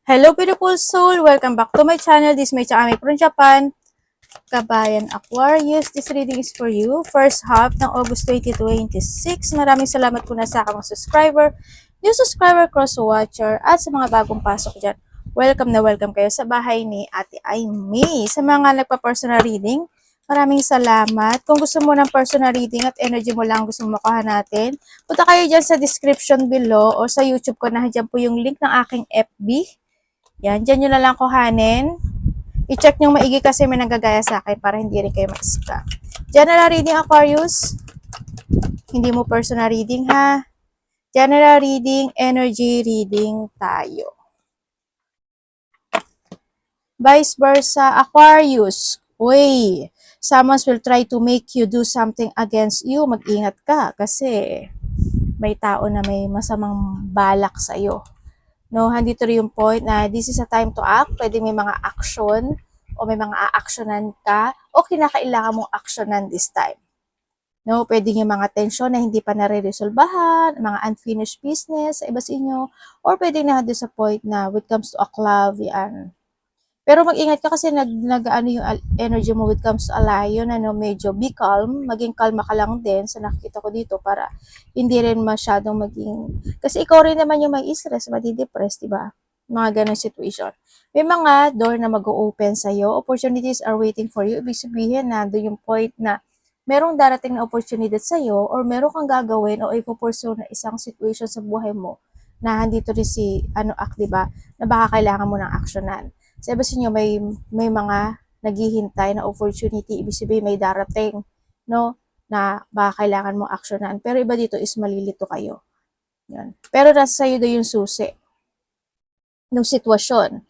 Hello beautiful soul! Welcome back to my channel. This is my channel from Japan, Kabayan Aquarius. This reading is for you. First half ng August 2026. Maraming salamat po na sa aking mga subscriber, new subscriber, cross-watcher, at sa mga bagong pasok dyan. Welcome na welcome kayo sa bahay ni Ate Aimee. Sa mga nagpa-personal reading, maraming salamat. Kung gusto mo ng personal reading at energy mo lang gusto mo makuha natin, punta kayo dyan sa description below o sa YouTube ko. Nandiyan po yung link ng aking FB. Yan, dyan nyo na lang kuhanin. I-check nyo maigi kasi may nagagaya sa akin para hindi rin kayo ma-scam. General reading, Aquarius. Hindi mo personal reading, ha? General reading, energy reading tayo. Vice versa, Aquarius. Uy, someone will try to make you do something against you. Mag-ingat ka kasi may tao na may masamang balak sa'yo. No, handito rin yung point na this is a time to act. Pwede may mga action o may mga a-actionan ka o kinakailangan mong actionan this time. No, pwede yung mga tension na hindi pa nare-resolbahan, mga unfinished business sa iba sa inyo, or pwede na doon sa point na when it comes to a love, yan. Pero mag-ingat ka kasi ano yung energy mo when it comes to a lion, ano, medyo be calm, maging kalma ka lang din sa nakikita ko dito para hindi rin masyadong maging, kasi ikaw rin naman yung may stress, madidepress, diba? Mga ganong situation. May mga door na mag-o-open sa'yo, opportunities are waiting for you, ibig sabihin na doon yung point na merong darating na opportunity sa'yo or meron kang gagawin o ipopursue na isang situation sa buhay mo na handito rin si diba? Na baka kailangan mo ng actionan. Sa iba sa inyo, may mga naghihintay na opportunity, ibig sabihin may darating, no, na baka kailangan mo actionan. Pero iba dito is malilito kayo. Yan. Pero nasa sa'yo doon yung susi ng sitwasyon,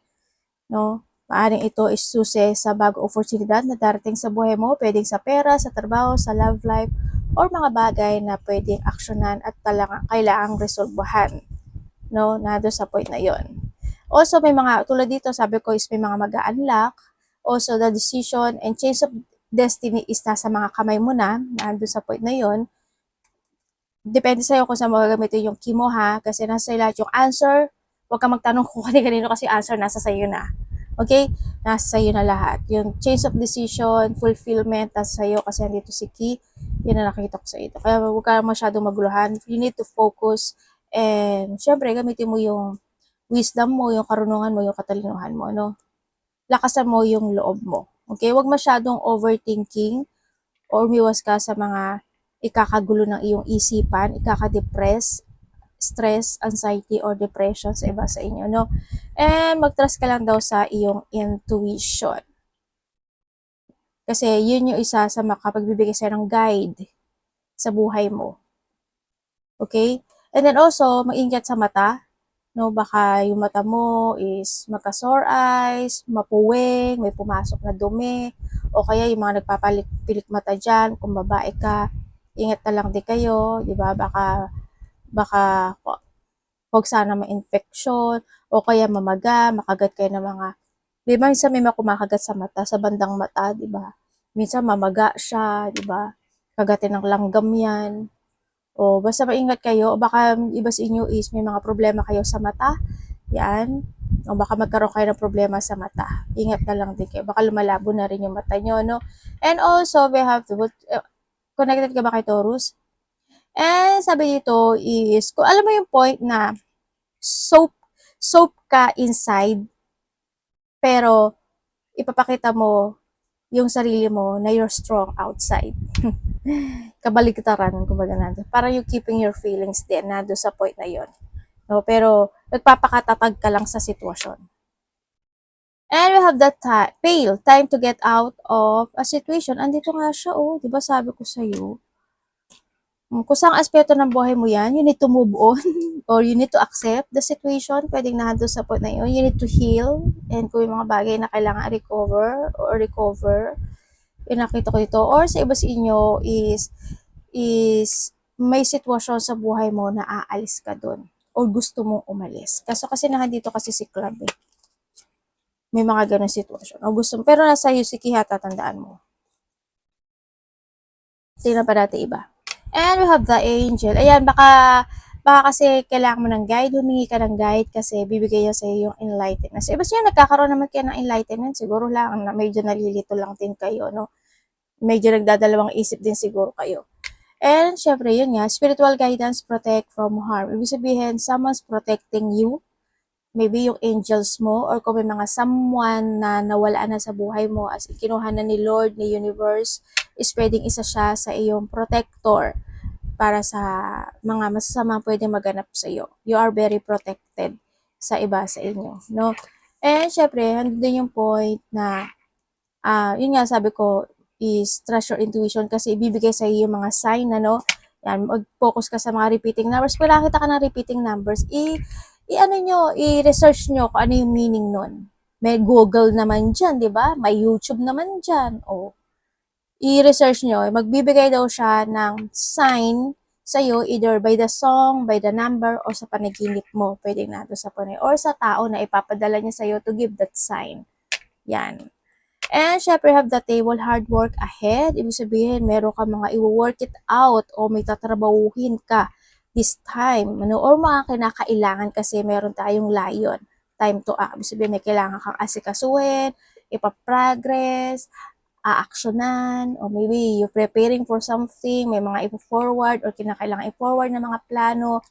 no. Maaring ito is susi sa bagong oportunidad na darating sa buhay mo, pwedeng sa pera, sa trabaho, sa love life, or mga bagay na pwedeng actionan at talagang kailangang resolbahan, no, na doon sa point na yon. Also, may mga, tulad dito, sabi ko is may mga mag-unlock. Also, the decision and change of destiny is nasa mga kamay mo na, nandun sa point na yon. Depende sa'yo kung saan mo gagamitin yung key mo, ha? Kasi nasa lahat yung answer. Huwag ka magtanong kung kanino kasi answer nasa sa'yo na. Okay? Nasa sa'yo na lahat. Yung change of decision, fulfillment, nasa sa'yo kasi nandito si key. Yun na nakikita ko sa ito. Kaya huwag ka masyadong maguluhan. You need to focus. And, syempre, gamitin mo yung wisdom mo, yung karunungan mo, yung katalinuhan mo, no? Lakasan mo yung loob mo. Okay? Huwag masyadong overthinking or umiwas ka sa mga ikakagulo ng iyong isipan, ikaka-depress, stress, anxiety, or depression sa iba sa inyo, no? And mag-trust ka lang daw sa iyong intuition. Kasi yun yung isa sa makapagbibigay sa'yo ng guide sa buhay mo. Okay? And then also, mag-ingat sa mata. No, baka yung mata mo is magka-sore eyes, mapuwing, may pumasok na dumi, o kaya yung mga nagpapalit-pilik mata dyan, kung babae ka, ingat na lang din kayo, di ba? Baka huwag sana ma-infection, o kaya mamaga, makagat kayo ng mga, di ba, minsan may kumakagat sa mata, sa bandang mata, di ba? Minsan mamaga siya, di ba? Kagatin ng langgam yan. O basta maingat kayo, o baka iba sa inyo is may mga problema kayo sa mata, yan, o baka magkaroon kayo ng problema sa mata, ingat na lang din kayo, baka lumalabo na rin yung mata nyo, no? And also, we have to, connected ka ba kay Taurus? And sabi dito is, kung alam mo yung point na soap ka inside, pero ipapakita mo yung sarili mo na you're strong outside. Kabaligtaran, kumbaga nando. Para you keeping your feelings din, nando sa point na yon. No, pero nagpapakatatag ka lang sa sitwasyon. And we have that time to get out of a situation. Andito nga siya, oh, di ba sabi ko sa iyo? Kung saan aspeto ng buhay mo yan, you need to move on or you need to accept the situation. Pwedeng nando sa point na yun. You need to heal. And kung yung mga bagay na kailangan recover, yung nakita ko ito. Or sa iba sa inyo is may sitwasyon sa buhay mo na aalis ka doon or gusto mong umalis. Kasi nandito kasi si Club eh. May mga ganun sitwasyon. O gusto, pero nasa iyo si Kiha, tatandaan mo. Tingnan pa natin iba. And we have the angel. Ayan, baka baka kasi kailangan mo ng guide, humingi ka ng guide kasi bibigay niya sa'yo yung enlightenment. So, basta yun, nagkakaroon naman kayo ng enlightenment, siguro lang na medyo nalilito lang din kayo, no? Medyo nagdadalawang isip din siguro kayo. And, syempre, yun nga, spiritual guidance, protect from harm. Ibig sabihin, someone's protecting you, maybe yung angels mo, or kung may mga someone na nawala na sa buhay mo as ikinuha na ni Lord, ni Universe, is pwedeng isa siya sa iyong protector para sa mga masasama pwedeng maganap sa iyo. You are very protected sa iba sa inyo, no? And syempre, andun din yung point na, yun nga sabi ko, is trust your intuition kasi ibibigay sa iyo yung mga sign, ano? Yan, mag-focus ka sa mga repeating numbers. Kung nakita ka ng repeating numbers, i-ano nyo, i-research nyo kung ano yung meaning nun. May Google naman dyan, di ba? May YouTube naman dyan. O, i-research nyo. Magbibigay daw siya ng sign sa'yo either by the song, by the number, or sa panaginip mo. Pwede na doon sa panay. Or sa tao na ipapadala niya sa'yo to give that sign. Yan. And syempre, have the table, hard work ahead. Ibig sabihin, meron ka mga i-work it out o may tatrabahuhin ka this time. Ano, or mga kinakailangan kasi meron tayong layon. Time to act. Ibig sabihin, may kailangan kang asikasuhin, ipaprogress, aaksyonan, o maybe you're preparing for something, may mga ipo-forward or kinakailangan i-forward na mga plano.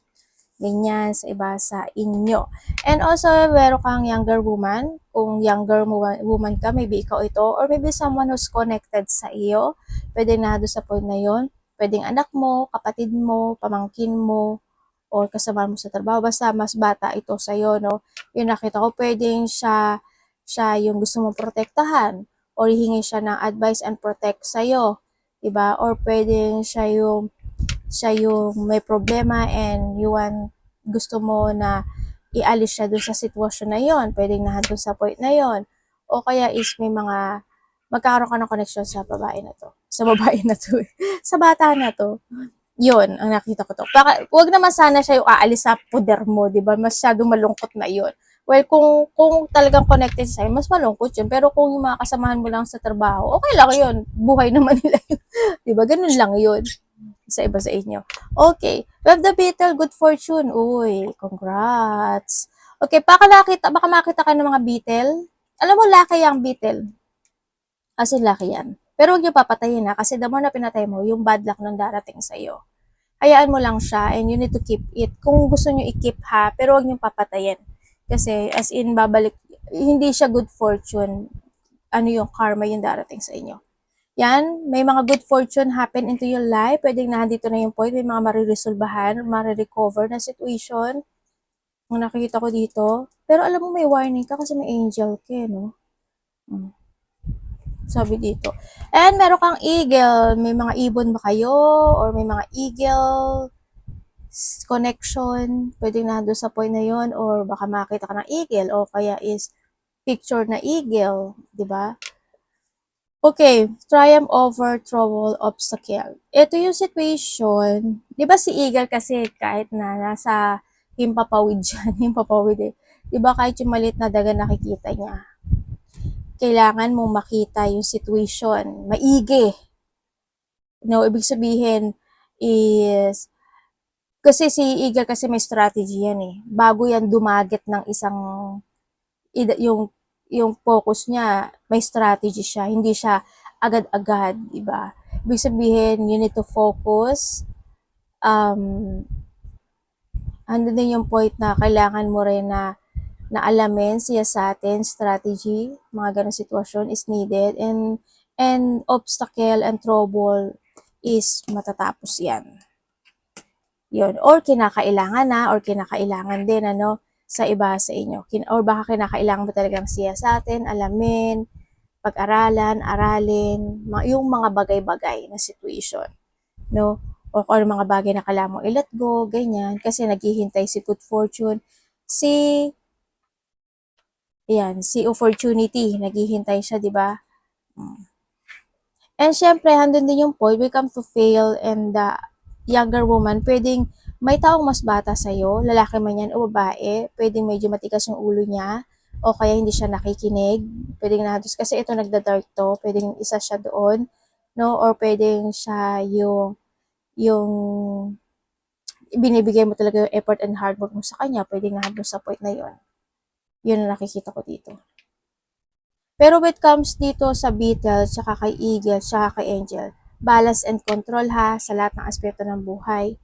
Ganyan sa iba sa inyo. And also, meron kang younger woman. Kung younger woman ka, maybe ikaw ito, or maybe someone who's connected sa iyo. Pwede na doon sa point na yon. Pwedeng anak mo, kapatid mo, pamangkin mo, or kasama mo sa trabaho. Basta mas bata ito sa iyo, no? Yung nakita ko, pwedeng siya yung gusto mong protektahan, or hihingi siya ng advice and protect sa iyo. Diba? Or pwedeng siya yung may problema and gusto mo na ialis siya dun sa sitwasyon na yon, pwedeng nandun sa point na yon, o kaya is may mga magkakaroon ka ng connection sa babae na to, sa bata na to. Yun, ang nakita ko to. Baka, wag naman sana siya yung aalis sa poder mo, di ba? Masyadong malungkot na yun. Well, kung talagang connected sa'yo, mas malungkot yun. Pero kung yung mga kasamahan mo lang sa trabaho, okay lang yun. Buhay naman nila yun. Di ba? Ganun lang yun sa iba sa inyo. Okay. We have the beetle, good fortune. Uy, congrats. Okay, baka makita ka ng mga beetle. Alam mo, laki yung beetle. As in, laki yan. Pero huwag niyo papatayin na kasi the more na pinatay mo, yung bad luck nung darating sa'yo. Hayaan mo lang siya and you need to keep it. Kung gusto niyo i-keep ha, pero huwag niyo papatayin. Kasi as in, babalik, hindi siya good fortune. Ano yung karma yung darating sa inyo. Yan, may mga good fortune happen into your life. Pwedeng nandito na yung point, may mga mariresolbahan, marirecover na situation. Ang nakikita ko dito. Pero alam mo, may warning ka kasi may angel ka, no? Sabi dito. And meron kang eagle. May mga ibon ba kayo? Or may mga eagle connection? Pwedeng nandun sa point na yon, or baka makita ka ng eagle, o kaya is picture na eagle, di ba? Okay, triumph over trouble, obstacle. Ito yung situation, di ba si eagle kasi kahit na nasa himpapawid dyan, himpapawid eh. Di ba kahit yung maliit na daga nakikita niya, kailangan mong makita yung situation, maigi. No, ibig sabihin is, kasi si eagle kasi may strategy yan eh. Bago yan dumaget ng isang, yung focus niya, may strategy siya. Hindi siya agad-agad, diba? Ibig sabihin, you need to focus. Ano din yung point na kailangan mo rin na alamin siya sa atin, strategy, mga ganong sitwasyon is needed, and obstacle and trouble is matatapos yan. Yun. Or kinakailangan na, or kinakailangan din, ano, sa iba sa inyo. Or baka kinakailangan mo talagang siya sa atin, alamin, pag-aralan, aralin, yung mga bagay-bagay na situation. No? O kung mga bagay na kailangan mo i-let go, ganyan. Kasi naghihintay si good fortune. Si opportunity, naghihintay siya, di ba? And syempre, handun din yung point, we come to fail, and the younger woman, pwedeng may taong mas bata sa'yo, lalaki man yan o babae, pwedeng medyo matigas yung ulo niya, o kaya hindi siya nakikinig, pwedeng nahados, kasi ito nagda-dark to, pwedeng isa siya doon, no? Or pwedeng siya yung binibigay mo talaga yung effort and hard work mo sa kanya, pwedeng nandun sa point na yun. Yun ang nakikita ko dito. Pero when it comes dito sa Beetle, tsaka kay Eagle, tsaka kay Angel, balance and control ha, sa lahat ng aspeto ng buhay.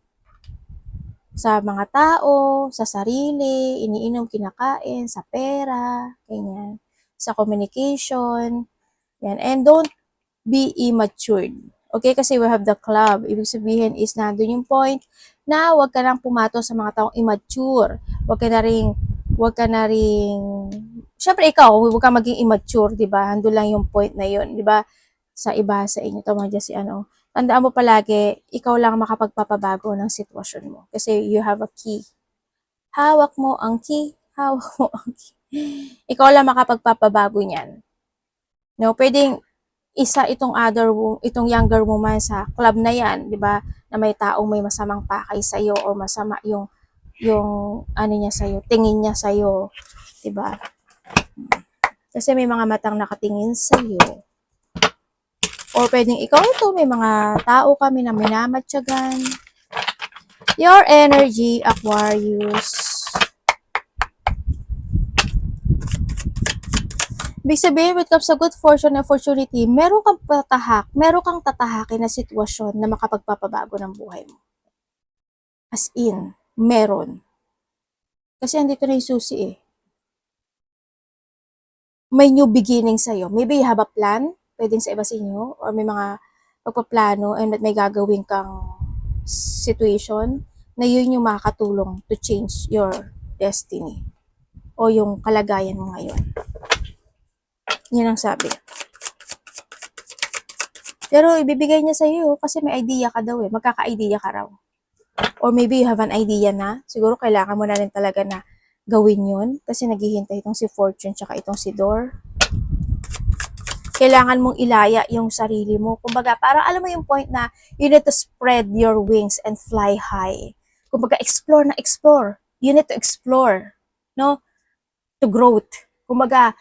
Sa mga tao, sa sarili, iniinom, kinakain, sa pera, ganyan. Sa communication, yan. And don't be immature. Okay, kasi we have the club. Ibig sabihin is nandun yung point na huwag ka nang pumato sa mga taong immature. Huwag ka na ring, syempre ikaw, huwag ka maging immature, di ba? Handun lang yung point na yun, di ba? Sa iba, sa inyo, tama dyan si ano. Tandaan mo palagi, ikaw lang makapagpapabago ng sitwasyon mo. Kasi you have a key. Hawak mo ang key. Hawak mo ang key. Ikaw lang makapagpapabago niyan. No, pwedeng isa itong younger woman sa club na yan, 'di ba? Na may taong may masamang pakay sa iyo o masama yung ano niya sa iyo, tingin niya sa iyo, 'di ba? Kasi may mga matang nakatingin sa iyo. Or pwedeng ikaw ito, may mga tao kami na minamatyagan. Your energy, Aquarius. Ibig sabihin, when it comes to good fortune and opportunity, meron kang tatahakin na sitwasyon na makapagpapabago ng buhay mo. As in, meron. Kasi andito na yung susi eh. May new beginning sa'yo. Maybe you have a plan, pwedeng sa iba sa inyo, or may mga pagpaplano and may gagawin kang situation na yun yung makakatulong to change your destiny o yung kalagayan mo ngayon. Yun ang sabi. Pero ibibigay niya sa iyo kasi may idea ka daw eh. Magkaka-idea ka raw. Or maybe you have an idea na. Siguro kailangan mo na rin talaga na gawin yun. Kasi naghihintay itong si Fortune tsaka itong si Door. Kailangan mong ilaya yung sarili mo. Kumbaga, parang alam mo yung point na you need to spread your wings and fly high. Kumbaga, explore na explore. You need to explore. No? To growth. Kumbaga,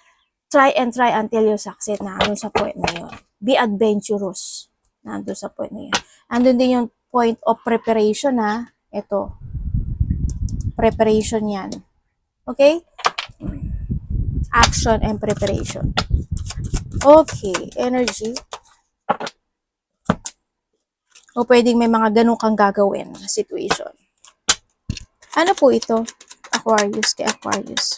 try and try until you succeed na ano sa point na yun. Be adventurous. Nandun sa point na yun. Andun din yung point of preparation ha. Ito. Preparation yan. Okay? Action and preparation. Okay. Energy. O pwedeng may mga ganun kang gagawin na situation. Ano po ito? Aquarius kay Aquarius.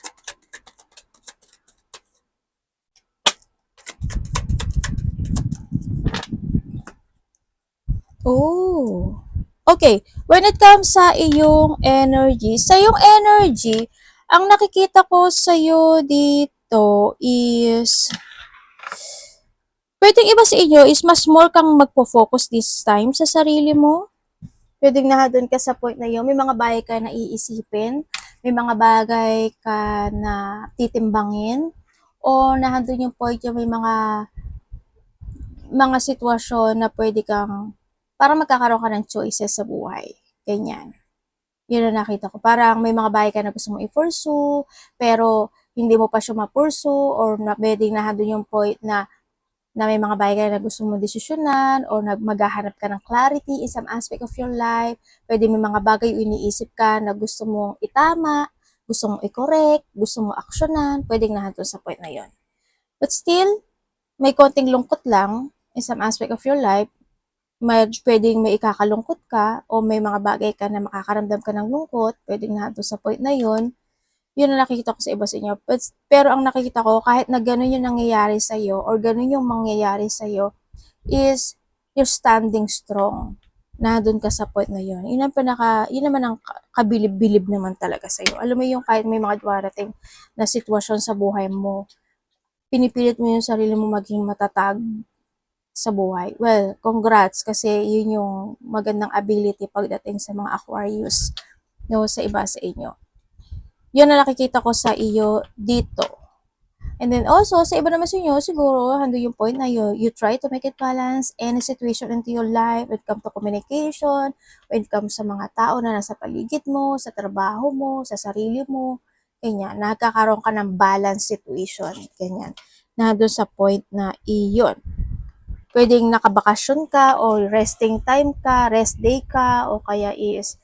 Oh. Okay. When it comes sa iyong energy, ang nakikita ko sa iyo dito is pwedeng iba sa inyo is mas more kang magpo-focus this time sa sarili mo. Pwedeng doon ka sa point na yun. May mga bagay ka na iisipin. May mga bagay ka na titimbangin. O nandun yung point yung may mga sitwasyon na pwede kang parang magkakaroon ka ng choices sa buhay. Ganyan. Yun ang nakita ko. Parang may mga bagay ka na gusto mong i-pursue, pero hindi mo pa siya ma-pursue, or pwedeng nandun yung point na may mga bagay ka na gusto mong desisyonan, or maghahanap ka ng clarity in some aspect of your life. Pwede may mga bagay iniisip ka na gusto mong itama, gusto mong i-correct, gusto mong aksyonan, pwedeng nandun sa point na yon. But still, may konting lungkot lang in some aspect of your life. Pwedeng may ikakalungkot ka o may mga bagay ka na makakaramdam ka ng lungkot, pwedeng nandun sa point na yun. Yun ang nakikita ko sa iba sa inyo. Pero ang nakikita ko, kahit na gano'n yung nangyayari sa'yo or gano'n yung mangyayari sa'yo, is you're standing strong. Nandun ka sa point na yun. Yun naman ang kabilib-bilib naman talaga sa'yo. Alam mo yung kahit may mga darating na sitwasyon sa buhay mo, pinipilit mo yung sarili mo maging matatag sa buhay. Well, congrats kasi yun yung magandang ability pagdating sa mga Aquarius, no, sa iba sa inyo. Yun na nakikita ko sa iyo dito. And then also, sa iba naman sa inyo, siguro, hando yung point na you try to make it balance any situation into your life when it comes to communication, when it comes sa mga tao na nasa paligid mo, sa trabaho mo, sa sarili mo, ganyan. Nagkakaroon ka ng balance situation, ganyan. Na doon sa point na iyon. Pwedeng nakabakasyon ka, o resting time ka, rest day ka, o kaya is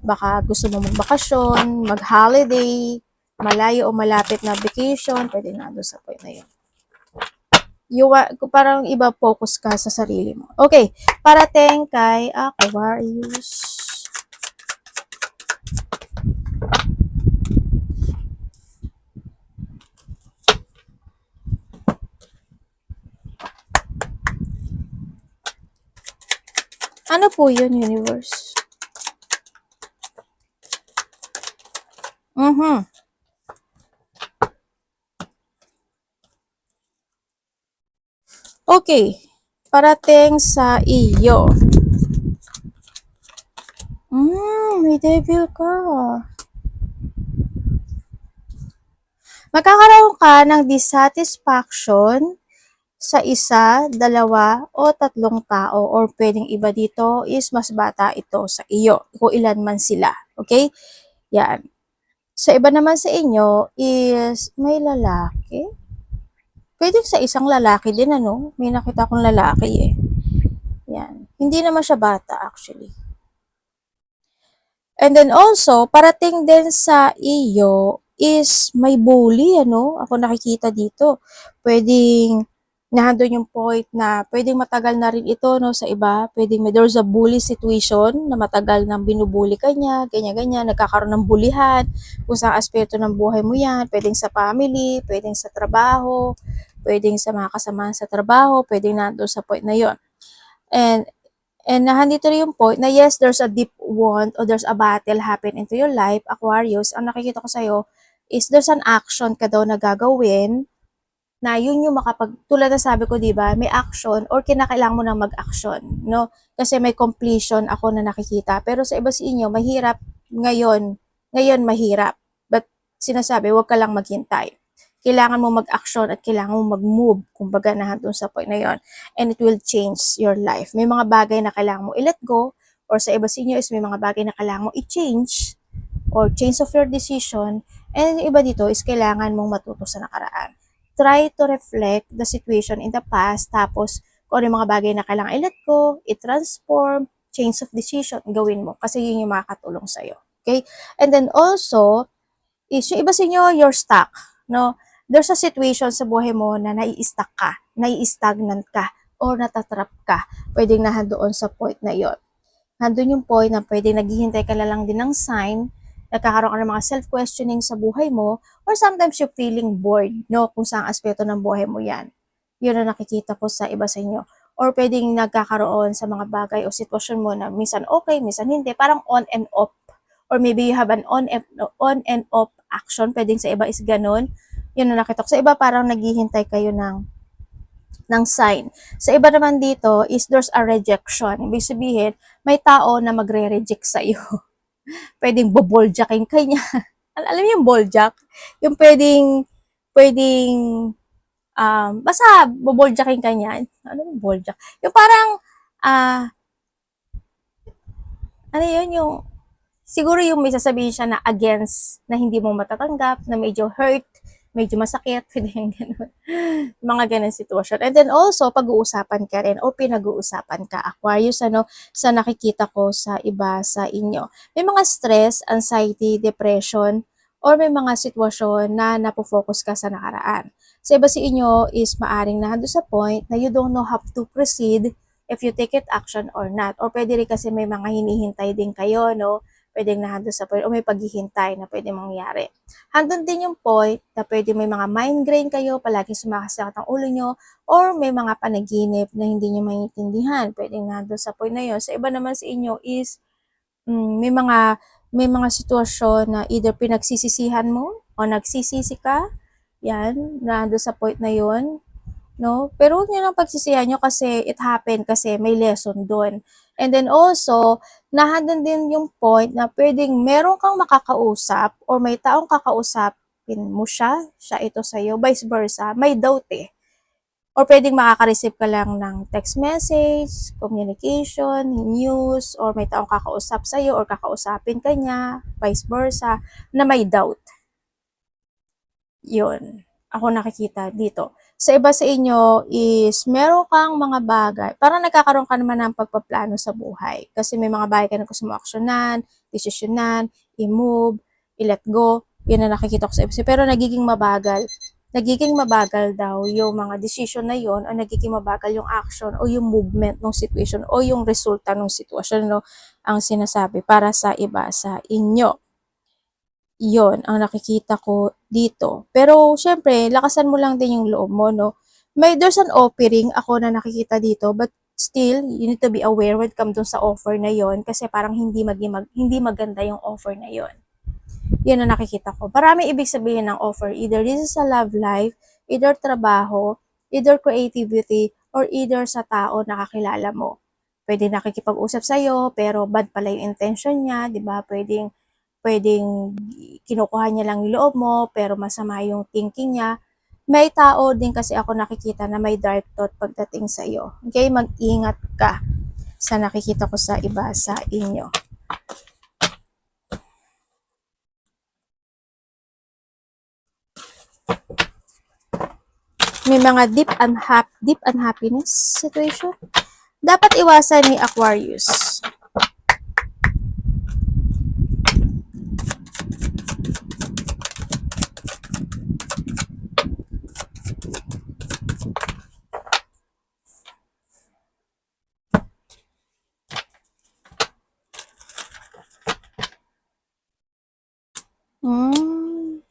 Baka gusto mo magbakasyon, mag-holiday, malayo o malapit na vacation, pwede na doon sa point na yun. Parang iba focus ka sa sarili mo. Okay, parating kay Aquarius. Ano po yun, universe? Okay, parating sa iyo. May devil ka. Magkakaroon ka ng dissatisfaction sa isa, dalawa, o tatlong tao, or pwedeng iba dito is mas bata ito sa iyo, kung ilan man sila. Okay? Yan. Sa iba naman sa inyo is may lalaki. Pwede sa isang lalaki din, ano? May nakita akong lalaki eh. Yan. Hindi naman siya bata actually. And then also, parating din sa iyo is may bully, ano? Ako nakikita dito. Pwedeng nandun yung point na pwedeng matagal na rin ito, no, sa iba. Pwedeng there's a bully situation na matagal nang binubuli ka niya, ganyan-ganyan, nagkakaroon ng bulihan, kung sa aspeto ng buhay mo yan, pwedeng sa family, pwedeng sa trabaho, pwedeng sa mga kasamahan sa trabaho, pwedeng nandun sa point na yon. And nandito rin yung point na yes, there's a deep want or there's a battle happen into your life, Aquarius. Ang nakikita ko sa'yo is there's an action ka daw na gagawin na yun yung tulad na sabi ko, di ba, may action or kinakailangan mo nang mag-action, no? Kasi may completion ako na nakikita. Pero sa iba sa inyo, mahirap ngayon. Ngayon, mahirap. But sinasabi, huwag ka lang maghintay. Kailangan mo mag-action at kailangan mo mag-move, kumbaga na doon sa point na yon, and it will change your life. May mga bagay na kailangan mo i-let go, or sa iba sa inyo is may mga bagay na kailangan mo i-change, or change of your decision, and yung iba dito is kailangan mong matuto sa nakaraan. Try to reflect the situation in the past, tapos kung ano yung mga bagay na kailangan i-let go, i-transform, change of decision, gawin mo, kasi yun yung makakatulong sa'yo. Okay? And then also, is yung iba sa inyo, you're stuck, no? There's a situation sa buhay mo na nai-stuck ka, nai-stagnant ka, or natatrap ka. Pwedeng nahandoon sa point na yon. Nandun yung point na pwedeng naghihintay ka na lang din ng sign, nagkakaroon ka ng mga self-questioning sa buhay mo, or sometimes you're feeling bored, no? Kung saan aspeto ng buhay mo yan. Yun ang nakikita ko sa iba sa inyo. Or pwedeng nagkakaroon sa mga bagay o sitwasyon mo na minsan okay, minsan hindi, parang on and off. Or maybe you have an on and off action, pwedeng sa iba is ganun. Yun ang nakita ko. Sa iba parang naghihintay kayo ng sign. Sa iba naman dito is there's a rejection. Ibig sabihin, may tao na magre-reject sa iyo. Pwedeng boboljacking ka niya. Alam niyo yung boljak? Yung pwedeng, basta boboljacking ka niya. Ano yung boljak? Yung parang, ano yun, yung siguro yung may sasabihin siya na against, na hindi mo matatanggap, na medyo hurt, medyo masakit, pwede yung ganun. Mga ganun sitwasyon. And then also, pag-uusapan ka rin o pinag-uusapan ka, Aquarius, ano, sa nakikita ko sa iba sa inyo. May mga stress, anxiety, depression, or may mga sitwasyon na napofocus ka sa nakaraan. Sa iba sa inyo is maaring nahando sa point na you don't know how to proceed if you take it action or not. Or pwede rin kasi may mga hinihintay din kayo, no? Pwedeng nahando sa point o may paghihintay na pwede mangyari. Handon din yung point na pwede may mga migraine kayo, palagi sumakasakit ang ulo nyo, or may mga panaginip na hindi nyo maintindihan. Pwedeng nandun sa point na yun. Sa iba naman sa inyo is may mga sitwasyon na either pinagsisisihan mo o nagsisisi ka. Yan, nandun sa point na yun. No? Pero huwag niyo lang pagsisihan nyo kasi it happened kasi may lesson doon. And then also, nahandun din yung point na pwedeng meron kang makakausap or may taong kakausapin mo siya ito sa'yo, vice versa, may doubt eh. Or pwedeng makaka-receive ka lang ng text message, communication, news, or may taong kakausap sa'yo or kakausapin ka niya, vice versa, na may doubt. Yun, ako nakikita dito. Sa iba sa inyo is meron kang mga bagay, parang nagkakaroon ka naman ng pagpaplano sa buhay. Kasi may mga bagay ka na gusto mo aksyonan, desisyonan, i-move, i-let go. Yun ang nakikita ko sa episode. Pero nagiging mabagal. Nagiging mabagal daw yung mga decision na yon, o nagiging mabagal yung action o yung movement ng situation o yung resulta ng sitwasyon, no, ang sinasabi para sa iba sa inyo. Yon ang nakikita ko dito. Pero syempre, lakasan mo lang din yung loob mo, no. There's an offering ako na nakikita dito, but still you need to be aware when it comes dun sa offer na yon, kasi parang hindi maganda yung offer na yon. Yun ang nakikita ko. Marami ibig sabihin ng offer. Either this is a love life, either trabaho, either creativity, or either sa tao na kakilala mo. Pwede nakikipag-usap sa'yo, pero bad pala yung intention niya, di ba? Pwedeng kinukuha niya lang yung loob mo, pero masama yung thinking niya. May tao din kasi ako nakikita na may dark thought pagdating sa iyo. Okay, mag-ingat ka sa nakikita ko sa iba sa inyo. May mga deep unhappiness situation. Dapat iwasan ni Aquarius.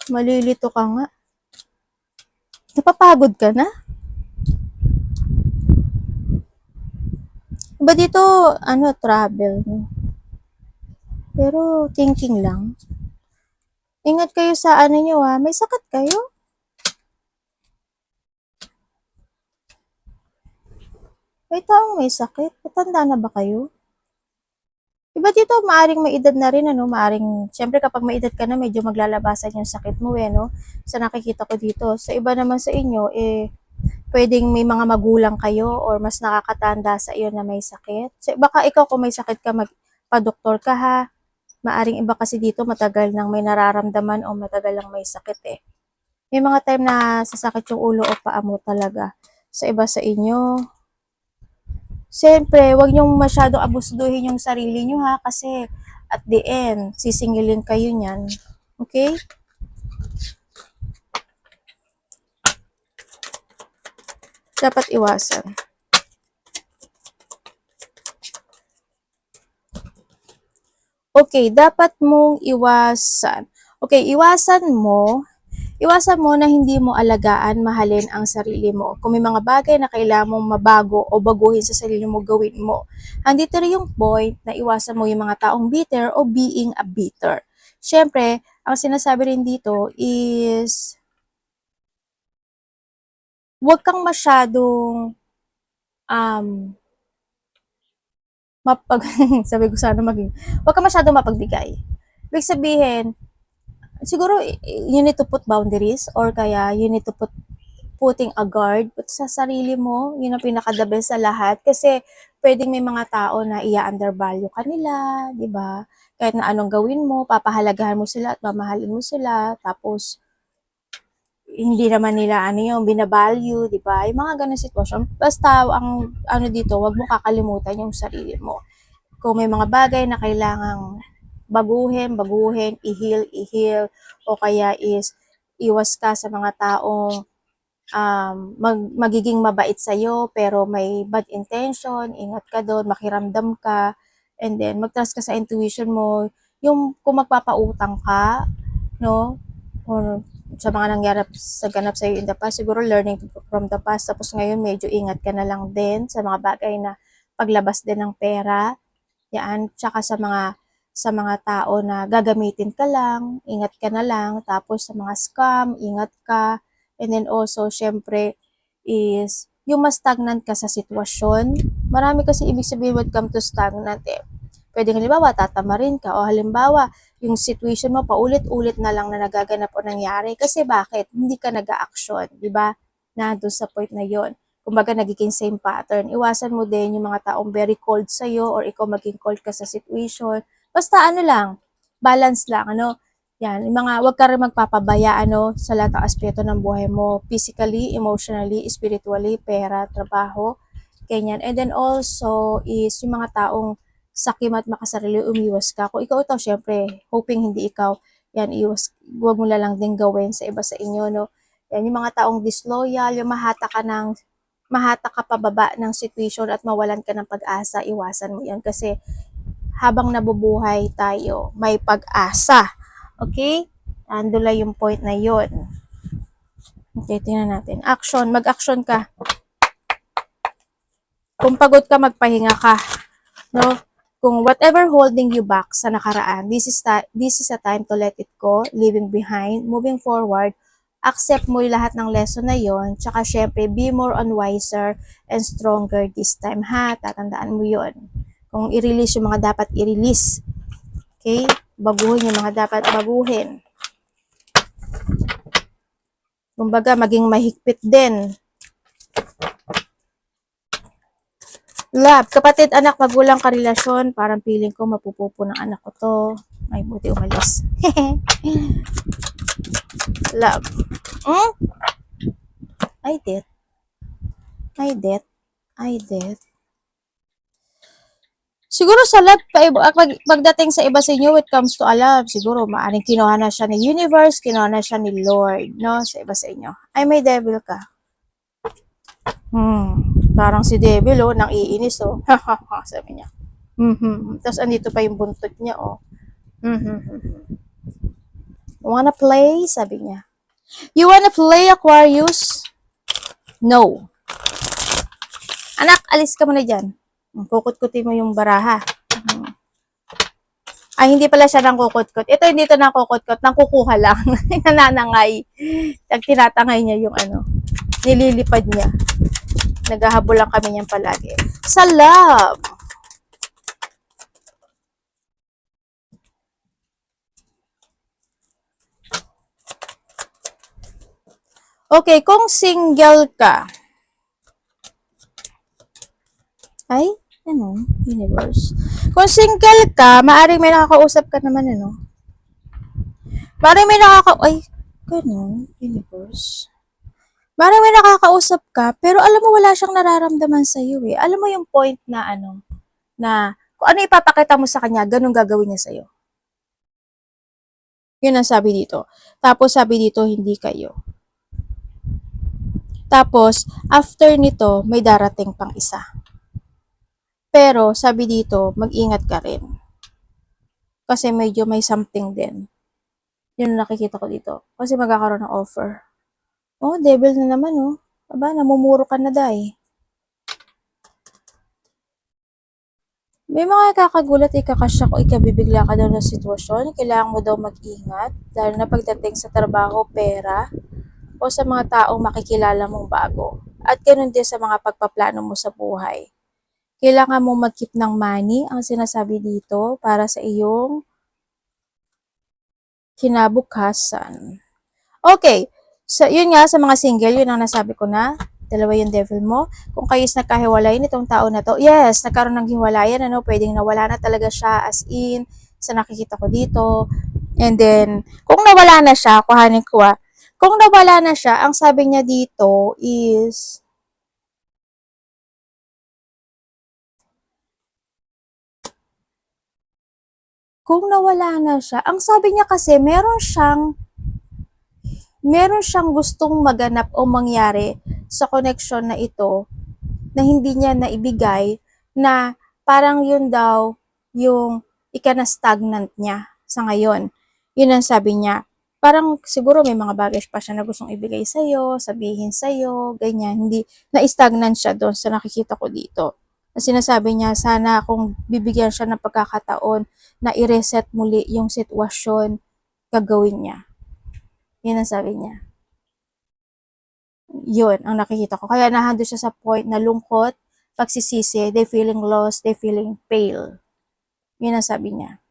Malilito ka nga. Napapagod ka na? Ba dito, travel. Pero thinking lang. Ingat kayo sa nyo may sakit kayo? May taong may sakit? Matanda na ba kayo? Iba dito, maaring may edad na rin, syempre kapag may edad ka na, medyo maglalabasan yung sakit mo, no? Sa nakikita ko dito. Sa iba naman sa inyo, pwedeng may mga magulang kayo or mas nakakatanda sa iyo na may sakit. So, baka ikaw kung may sakit ka, magpa-doktor ka ha. Maaring iba kasi dito, matagal nang may nararamdaman o matagal nang may sakit May mga time na sasakit yung ulo o paa mo talaga. Sa iba sa inyo, siyempre, wag niyong masyadong abusuduhin yung sarili niyo ha, kasi at the end, sisingilin kayo niyan. Okay? Dapat iwasan. Okay, dapat mong iwasan. Okay, iwasan mo na hindi mo alagaan, mahalin ang sarili mo. Kung may mga bagay na kailangan mong mabago o baguhin sa sarili mo, gawin mo. Andito rin yung point na iwasan mo yung mga taong bitter o being a bitter. Siyempre, ang sinasabi rin dito is huwag kang masyadong sabi ko sana huwag kang masyadong mapagbigay. Ibig sabihin, siguro you need to put boundaries or kaya you need to putting a guard sa sarili mo. Yun ang pinaka-the best sa lahat kasi pwedeng may mga tao na i-undervalue ka nila, di ba? Kahit na anong gawin mo, papahalagahan mo sila at mamahalin mo sila, tapos hindi naman nila yung binavalue, di ba? Yung mga ganun sitwasyon. Basta ang dito, wag mo kakalimutan yung sarili mo. Kung may mga bagay na kailangang baguhin, i-heal, o kaya is iwas ka sa mga taong magiging mabait sa'yo pero may bad intention, ingat ka doon, makiramdam ka, and then mag-trust ka sa intuition mo. Yung kung magpapautang ka, no, or sa mga ganap sa'yo in the past, siguro learning from the past, tapos ngayon medyo ingat ka na lang din sa mga bagay na paglabas din ng pera, yan, tsaka sa mga tao na gagamitin ka lang, ingat ka na lang, tapos sa mga scam, ingat ka, and then also, syempre, is yung mas stagnant ka sa sitwasyon. Marami kasi ibig sabihin when come to stagnant Pwede halimbawa, tatamarin ka, o halimbawa, yung situation mo paulit-ulit na lang na nagaganap o nangyari. Kasi bakit? Hindi ka nag-a-action, di ba? Na doon sa point na yon. Kumbaga, nagiging same pattern. Iwasan mo din yung mga taong very cold sa'yo or ikaw maging cold ka sa situation. Basta lang, balance lang, yan, yung mga, wag ka rin magpapabaya, sa lahat ng aspeto ng buhay mo. Physically, emotionally, spiritually, pera, trabaho, ganyan. And then also is yung mga taong sakim at makasarili, umiwas ka. Kung ikaw ito, syempre, hoping hindi ikaw, yan, iwas, huwag mo na lang din gawin sa iba sa inyo, no? Yan, yung mga taong disloyal, yung mahata ka pababa ng situation at mawalan ka ng pag-asa, iwasan mo yan kasi habang nabubuhay tayo, may pag-asa. Okay? Ando lang yung point na yun. Okay, tingnan natin. Action. Mag-action ka. Kung pagod ka, magpahinga ka. No? Kung whatever holding you back sa nakaraan, this is a time to let it go, leaving behind, moving forward, accept mo yung lahat ng lesson na yon, tsaka syempre, be more on wiser and stronger this time, ha? Tatandaan mo yon. Kung i-release yung mga dapat i-release. Okay? Baguhin yung mga dapat baguhin. Kumbaga, maging mahigpit din. Love, kapatid, anak, magulang, karelasyon, parang feeling ko mapupupo ng anak ko to. Ay, buti umalis. Love. I did. Siguro sa love, pagdating sa iba sa inyo, it comes to a love, siguro maaring kinuha na siya ni universe, kinuha na siya ni Lord, no? Sa iba sa inyo. Ay, may devil ka. Parang si devil, oh, nang iinis, oh. Sabi niya. Tapos andito pa yung buntot niya, oh. Wanna play? Sabi niya. You wanna play, Aquarius? No. Anak, alis ka muna dyan. Kukut-kutin mo yung baraha. Ay, hindi pala siya nang kukut-kut. Ito, hindi ito nang kukut-kut. Nang kukuha lang. Nananangay. Tinatangay niya yung ano. Nililipad niya. Naghahabol lang kami niyan palagi. Sa love. Okay, kung single ka. Ay, ano? Universe. Kung single ka, maaring may nakakausap ka naman, ano? Maaring may ay, ganun, universe. Maaring may nakakausap ka, pero alam mo wala siyang nararamdaman sa iyo eh. Alam mo yung point na ano, na kung ano ipapakita mo sa kanya, ganun gagawin niya sa iyo. Yun ang sabi dito. Tapos sabi dito, hindi kayo. Tapos, after nito, may darating pang isa. Pero, sabi dito, mag-ingat ka rin. Kasi medyo may something din. Yun nakikita ko dito. Kasi magkakaroon ng offer. Oh, devil na naman, oh. Aba, namumuro ka na, day. May mga kakagulat, ikakasya ko, ikabibigla ka daw ng sitwasyon. Kailangan mo daw mag-ingat. Dahil na pagdating sa trabaho, pera, o sa mga taong makikilala mong bago. At ganun din sa mga pagpaplano mo sa buhay. Kailangan mong mag-keep ng money, ang sinasabi dito, para sa iyong kinabukasan. Okay, so yun nga sa mga single, yun ang nasabi ko na, dalawa yung devil mo. Kung kayo is nagkahiwalay nitong tao na to, yes, nagkaroon ng hiwalayan, ano, pwedeng nawala na talaga siya as in, sa nakikita ko dito. And then, kung nawala na siya, kuhanin ko kung nawala na siya, ang sabi niya dito is, kung nawala na siya, ang sabi niya kasi meron siyang gustong maganap o mangyari sa connection na ito na hindi niya naibigay na parang yun daw yung ikana-stagnant niya sa ngayon. Yun ang sabi niya. Parang siguro may mga bagay pa siya na gustong ibigay sa'yo, sabihin sa'yo, ganyan. Hindi, na-stagnant siya doon sa nakikita ko dito. Na sinasabi niya, sana kung bibigyan siya ng pagkakataon na i-reset muli yung sitwasyon, gagawin niya. Yun ang sabi niya. Yun ang nakikita ko. Kaya nahando siya sa point na lungkot, pagsisisi, they feeling lost, they feeling pale. Yun ang sabi niya.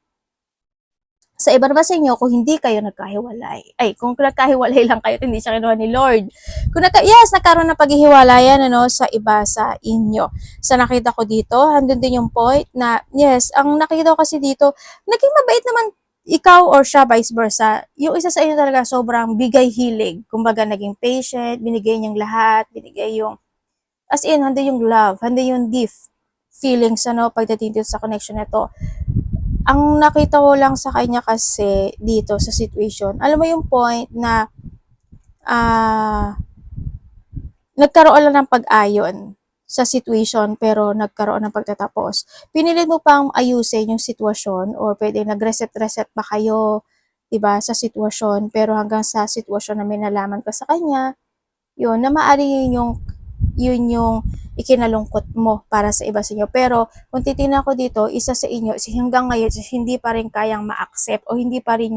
Sa iba naman sa inyo, kung hindi kayo nagkahiwalay, kung nagkahiwalay lang kayo, hindi siya kinuha ni Lord. Kung yes, nagkaroon ng paghihiwalayan, ano, sa iba sa inyo. Sa nakita ko dito, handun din yung point na, yes, ang nakita ko kasi dito, naging mabait naman ikaw or siya, vice versa. Yung isa sa inyo talaga sobrang bigay hilig. Kumbaga, naging patient, binigay niyang lahat, binigay yung, as in, handun yung love, handun yung gift. feelings, pagdating dito sa connection na to. Ang nakita ko lang sa kanya kasi dito sa situation, alam mo yung point na nagkaroon lang ng pag-ayon sa situation pero nagkaroon ng pagtatapos. Pinilit mo pang ayusin yung sitwasyon or pwede nag-reset-reset pa kayo, 'di ba, sa sitwasyon pero hanggang sa sitwasyon na may nalaman ka sa kanya, yun na maari yun yung ikinalungkot mo para sa iba sa inyo. Pero kung titingnan ko dito, isa sa inyo hanggang ngayon hindi pa rin kayang ma-accept o hindi pa rin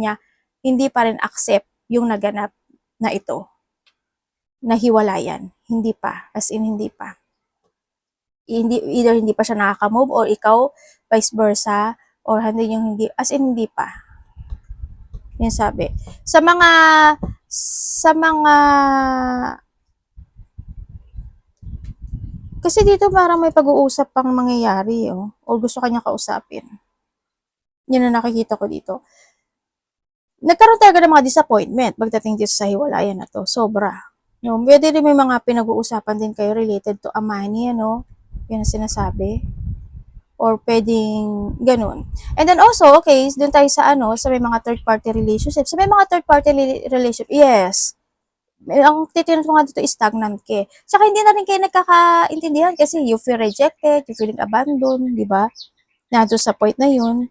accept yung naganap na ito, na hiwalayan. Hindi pa, as in hindi pa. Either hindi pa siya nakaka-move or ikaw vice versa or hindi as in hindi pa. Yan sabi. Sa mga kasi dito parang may pag-uusap pang mangyayari, o gusto kanya kausapin. Yan ang nakikita ko dito. Nagkaroon talaga ng mga disappointment pagdating dito sa hiwalayan na to. Sobra. No, pwede rin may mga pinag-uusapan din kayo related to a money, Yan ang sinasabi. Or pwedeng ganun. And then also, okay, dun tayo sa sa may mga third-party relationships. Sa may mga third-party relationship, yes. Ang titignan ko nga dito is stagnant ka. Tsaka hindi na rin kayo nagkakaintindihan kasi you feel rejected, you feeling abandoned, di ba? Nandun sa point na yun.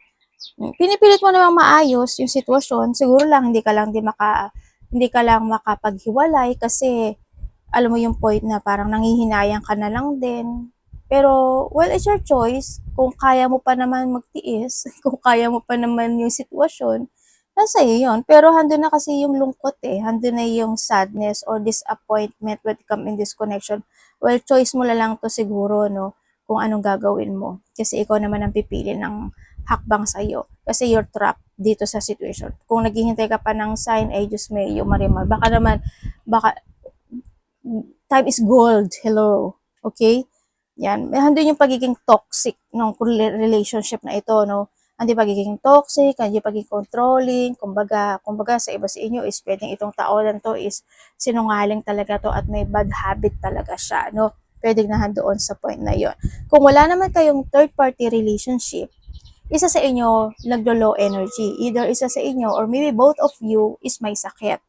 Pinipilit mo namang maayos yung sitwasyon. Siguro lang hindi ka lang makapaghiwalay kasi alam mo yung point na parang nanghihinayang ka na lang din. Pero, well, it's your choice. Kung kaya mo pa naman magtiis, kung kaya mo pa naman yung sitwasyon, nasa iyo yun. Pero handun na kasi yung lungkot handun na yung sadness or disappointment when it come in this connection. Well, choice mo lang to siguro, kung anong gagawin mo. Kasi ikaw naman ang pipili ng hakbang sa iyo. Kasi you're trapped dito sa situation. Kung naghihintay ka pa ng sign, ay Diyos may marimar. Baka, time is gold. Hello. Okay? Yan. Handun yung pagiging toxic ng relationship na ito, Hindi pagiging toxic, hindi pagiging controlling, kumbaga sa iba sa inyo is pwedeng itong tao lang to is sinungaling talaga to at may bad habit talaga siya, Pwedeng nahandoon sa point na yon. Kung wala naman kayong third party relationship, isa sa inyo naglo-low energy. Either isa sa inyo or maybe both of you is may sakit,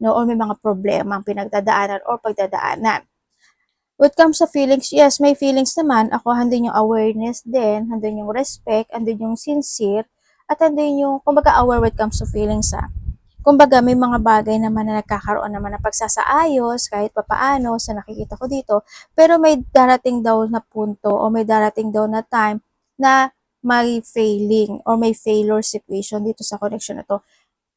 or may mga problema ang pinagdadaanan or pagdadaanan. When it comes sa feelings, yes, may feelings naman. Ako, handun yung awareness din, handun yung respect, handun yung sincere, at handun yung, kumbaga, aware when it comes to feelings, Kumbaga, may mga bagay naman na nagkakaroon naman ng pagsasaayos, kahit papaano, sa nakikita ko dito, pero may darating daw na punto, o may darating daw na time, na may failing, or may failure situation dito sa connection na to,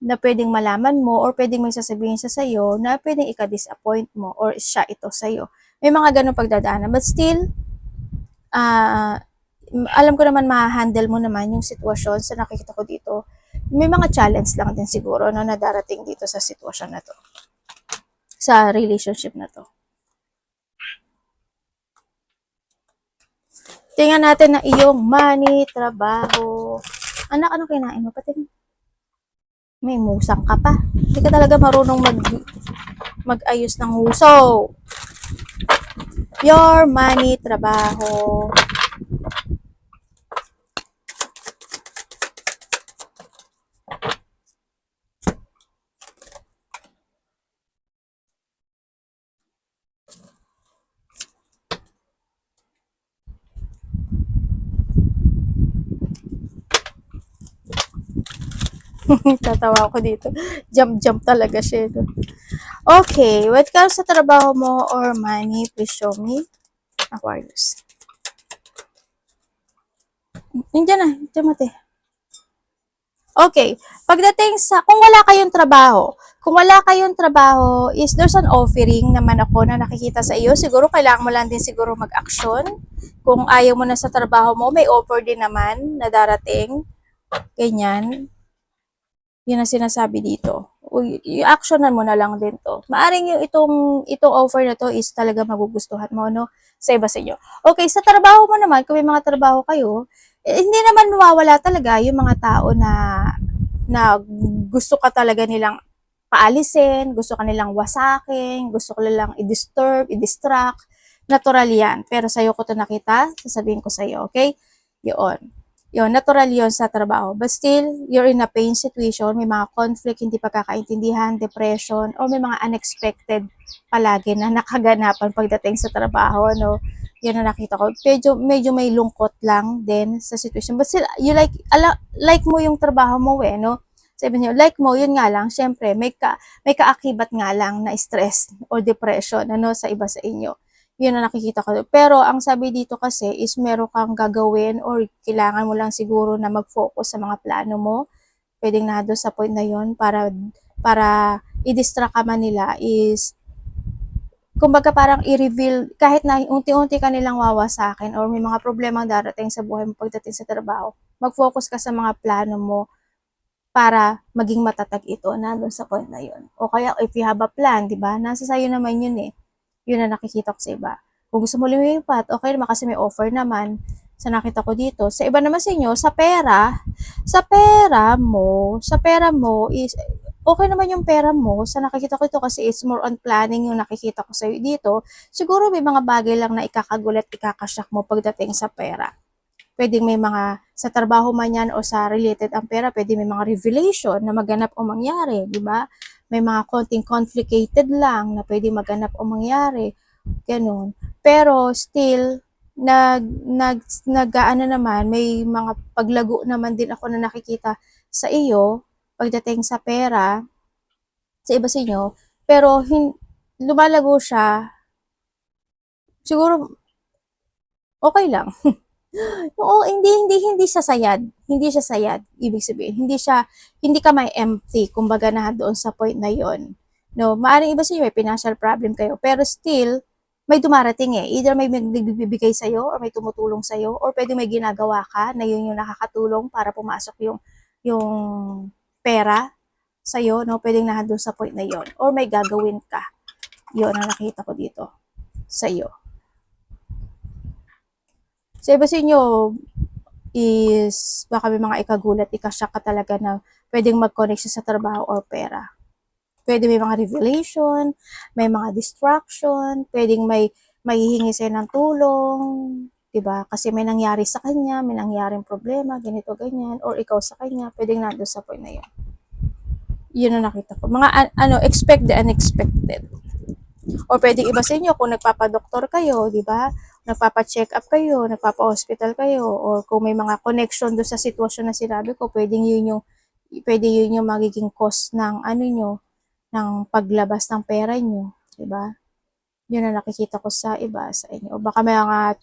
na pwedeng malaman mo, or pwedeng may sasabihin sa sayo, na pwedeng ika-disappoint mo, or siya ito sayo. May mga ganun pagdadaanan. But still, alam ko naman ma-handle mo naman yung sitwasyon sa nakikita ko dito. May mga challenge lang din siguro na darating dito sa sitwasyon na to. Sa relationship na to. Tingnan natin na iyong money, trabaho. Anak, ano kinain mo? Pati may musang ka pa. Hindi ka talaga marunong mag-ayos ng huso. Your money, trabaho. Tatawa ako dito. Jump talaga siya. Okay, when it comes sa trabaho mo or money, please show me. Aquarius. Nandiyan na, Timothy. Okay, pagdating sa, kung wala kayong trabaho, is there's an offering naman ako na nakikita sa iyo. Siguro kailangan mo lang din siguro mag-action. Kung ayaw mo na sa trabaho mo, may offer din naman na darating. Ganyan. Yun ang sinasabi dito. I-actionan mo na lang din to. Maaring yung itong offer na to is talaga magugustuhan mo, sa iba sa inyo. Okay, sa trabaho mo naman, kung may mga trabaho kayo, hindi naman mawawala talaga yung mga tao na gusto ka talaga nilang paalisin, gusto ka nilang wasakin, gusto ka nilang i-disturb, i-distract, Natural yan. Pero sa'yo ko to nakita, sasabihin ko sa'yo, okay? Yun. Yun, natural yun sa trabaho. But still, you're in a pain situation, may mga conflict, hindi pagkakaintindihan, depression, or may mga unexpected palagi na nakaganapan pagdating sa trabaho, no? Yun ang nakita ko. Medyo may lungkot lang din sa situation. But still, you like mo yung trabaho mo no? Sabi niyo, like mo, yun nga lang, syempre, may kaakibat nga lang na stress or depression, sa iba sa inyo. Yun ang nakikita ko. Pero ang sabi dito kasi is meron kang gagawin or kailangan mo lang siguro na mag-focus sa mga plano mo. Pwedeng na doon sa point na yun para i-distract ka man nila is kumbaga parang i-reveal kahit na unti-unti ka nilang wawasakin or may mga problemang darating sa buhay mo pagdating sa trabaho. Mag-focus ka sa mga plano mo para maging matatag ito na doon sa point na yun. O kaya if you have a plan, di ba? Nasa sayo naman yun eh. Yun na nakikita ko sa iba. Kung gusto mo lumipat, okay naman kasi may offer naman sa nakita ko dito. Sa iba naman sa inyo, sa pera mo is, okay naman yung pera mo. Sa nakikita ko ito kasi it's more on planning yung nakikita ko sa'yo dito. Siguro may mga bagay lang na ikakagulat, ikakasyak mo pagdating sa pera. Pwedeng may mga, sa trabaho man yan o sa related ang pera, pwede may mga revelation na maganap o mangyari, di ba? May mga konting complicated lang na pwede maganap o mangyari. Ganun. Pero still, ano naman, may mga paglago naman din ako na nakikita sa iyo pagdating sa pera, sa iba sa inyo, pero lumalago siya, siguro okay lang. Oo, hindi siya sayad. Hindi siya sayad. Ibig sabihin, hindi ka may empty, kumbaga na doon sa point na yon. No, maaring iba sa inyo, may financial problem kayo, pero still, may dumarating eh. Either may nagbibigay sa'yo, or may tumutulong sa'yo, or pwede may ginagawa ka, na yun yung nakakatulong para pumasok yung pera sa'yo, no? Pwedeng nandun sa point na yon. Or may gagawin ka. Yun ang nakita ko dito sa'yo. Sa iba sa inyo, is baka may mga ikagulat, ikasyak ka talaga na pwedeng mag-connect sa trabaho or pera. Pwede may mga revelation, may mga distraction, pwedeng may hihingi sa'yo ng tulong, 'di ba? Kasi may nangyari sa kanya, may nangyaring problema, ganito, ganyan, or ikaw sa kanya, pwedeng nandoon sa point na yun. Yun ang nakita ko. Mga expect the unexpected. O pwedeng iba sa inyo kung nagpapadoktor kayo, di ba? Nagpapa-check up kayo, nagpapa-hospital kayo, or kung may mga connection do sa sitwasyon na sinabi ko, pwede yun yung magiging cause ng nyo, ng paglabas ng pera nyo, di ba? Yun ang nakikita ko sa iba sa inyo. O baka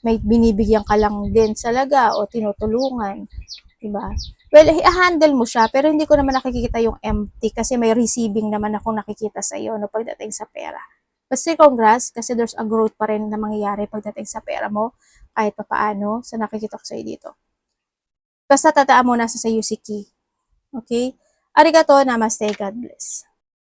may binibigyan ka lang din salaga o tinutulungan, di ba? Well, i-handle mo siya, pero hindi ko naman nakikita yung empty kasi may receiving naman akong nakikita sa iyo no, pagdating sa pera. Basta congrats kasi there's a growth pa rin na mangyayari pagdating sa pera mo kahit papaano sa nakikita ko sa iyo dito. Basta tataan mo na sa Yusi Ki. Okay? Arigato, namaste, God bless.